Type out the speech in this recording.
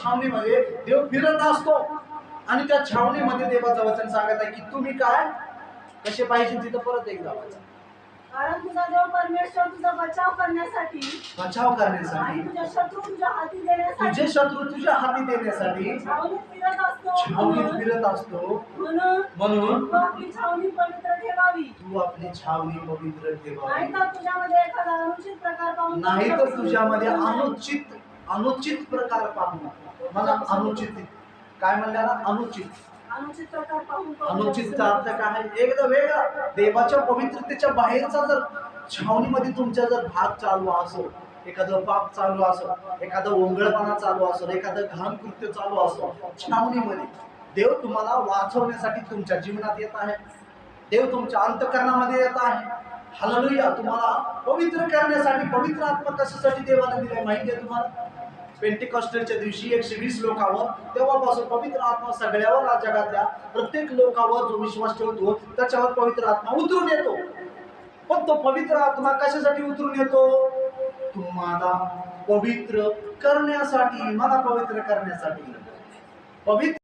छावणीमध्ये देव फिरत असतो आणि त्या छावणीमध्ये देवाचं वचन सांगत आहे की तुम्ही काय कसे पाहिजे तिथं परत एकदा वाचा. कारण तुझा जो परमेश्वर तुझा बचाव करण्यासाठी आणि तुझे शत्रू तुझ्या हाती देण्यासाठी छावणीत फिरत असतो म्हणून तू आपली छावणी पवित्र ठेवावी. तू आपली छावणी पवित्र ठेवावी. नाहीतर तुझ्यामध्ये एखादा अनुचित प्रकार पाहून अनुचित प्रकार पाहून मला अनुचित काय म्हणल्याला अनुचित प्रकार पाहून अनुचितचा अर्थ काय आहे एकदा वेगळा. देवाच्या पवित्रतेच्या बाहेरचा जर छावणीमध्ये तुमचा जर भाग चालू असो, एखादं पाप चालू असो, एखादं ओंगळपणा चालू असो, एखादं घाण कृत्य चालू असो, छावणीमध्ये देव तुम्हाला वाचवण्यासाठी तुमच्या जीवनात येत आहे. देव तुमच्या अंतःकरणामध्ये येत आहे. हालेलुया. तुम्हाला पवित्र करण्यासाठी. पवित्र आत्मा कशासाठी देवाने दिलाय माहिती आहे तुम्हाला? पेंटिकॉस्टलच्या दिवशी 120 लोकांवर तेव्हापासून पवित्र आत्मा सगळ्यावर जगातल्या प्रत्येक लोकांवर जो विश्वास ठेवतो त्याच्यावर पवित्र आत्मा उतरून येतो. पण तो पवित्र आत्मा कशासाठी उतरून येतो? तुम्हाला पवित्र करण्यासाठी, मला पवित्र करण्यासाठी. पवित्र